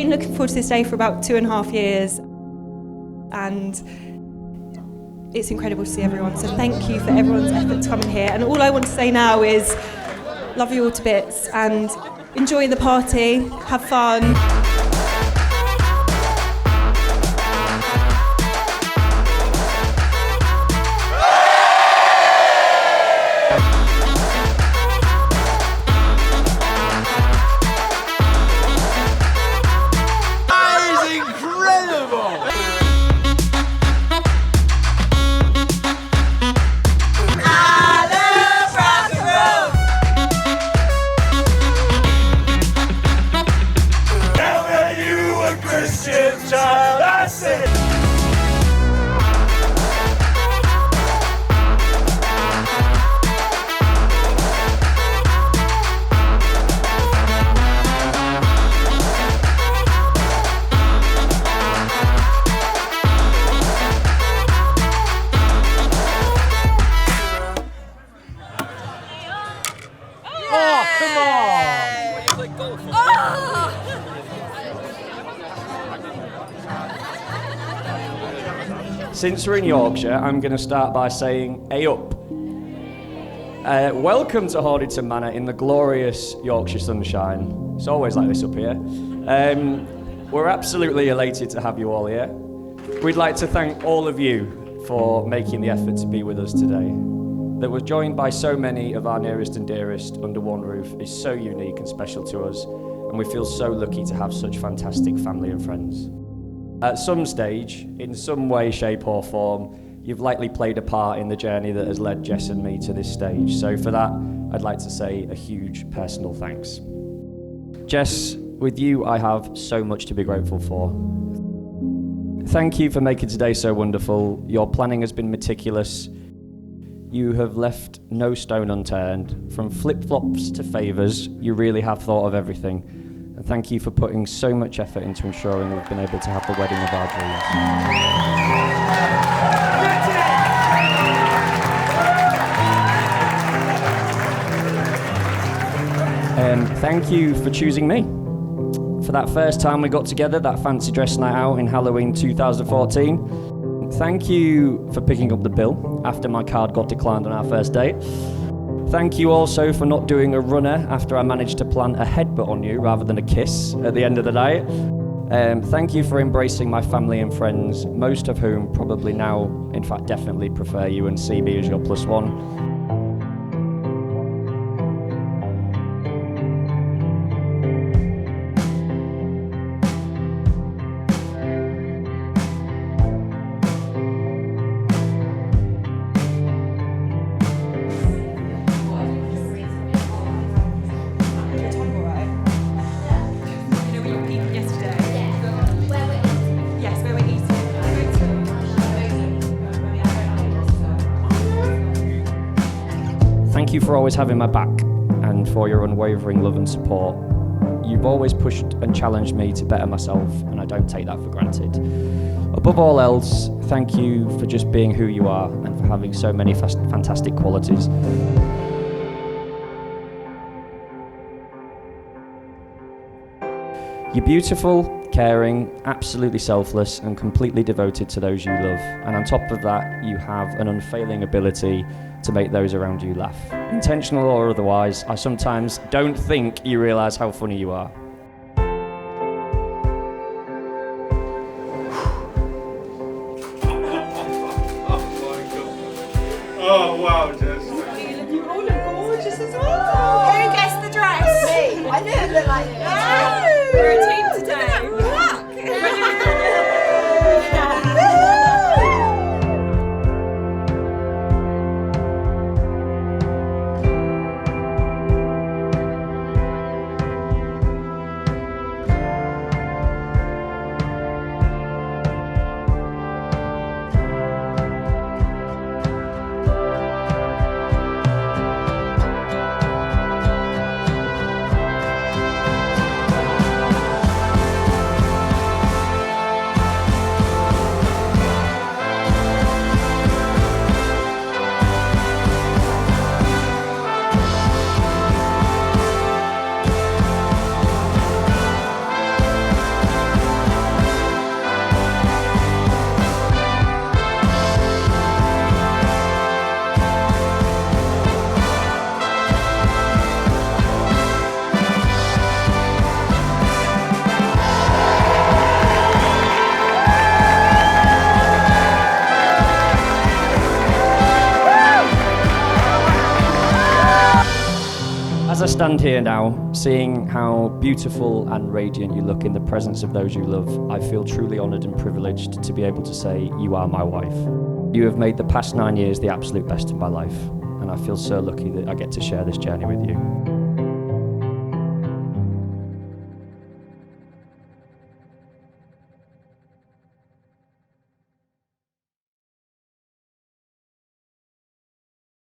been looking forward to this day for about 2.5 years, and it's incredible to see everyone. So thank you for everyone's effort to come in here. And all I want to say now is love you all to bits and enjoy the party, have fun. Since we're in Yorkshire, I'm going to start by saying, "Hey up." Welcome to Hornington Manor in the glorious Yorkshire sunshine. It's always like this up here. We're absolutely elated to have you all here. We'd like to thank all of you for making the effort to be with us today. That we're joined by so many of our nearest and dearest under one roof is so unique and special to us, and we feel so lucky to have such fantastic family and friends. At some stage, in some way, shape or form, you've likely played a part in the journey that has led Jess and me to this stage. So for that, I'd like to say a huge personal thanks. Jess, with you, I have so much to be grateful for. Thank you for making today so wonderful. Your planning has been meticulous. You have left no stone unturned. From flip-flops to favours, you really have thought of everything. And thank you for putting so much effort into ensuring we've been able to have the wedding of our dreams. Thank you for choosing me. For that first time we got together, that fancy dress night out in Halloween 2014. Thank you for picking up the bill after my card got declined on our first date. Thank you also for not doing a runner after I managed to plant a headbutt on you rather than a kiss at the end of the night. Thank you for embracing my family and friends, most of whom probably now, in fact definitely prefer you and see me as your plus one. Thank you for always having my back and for your unwavering love and support. You've always pushed and challenged me to better myself, and I don't take that for granted. Above all else, thank you for just being who you are and for having so many fantastic qualities. You're beautiful, caring, absolutely selfless, and completely devoted to those you love. And on top of that, you have an unfailing ability to make those around you laugh. Intentional or otherwise, I sometimes don't think you realise how funny you are. Oh wow, Jess. You all look gorgeous as well. Who guessed the dress? Me. I knew it looked like it. Yeah. We're a team today. As I stand here now, seeing how beautiful and radiant you look in the presence of those you love, I feel truly honoured and privileged to be able to say you are my wife. You have made the past 9 years the absolute best of my life, and I feel so lucky that I get to share this journey with you.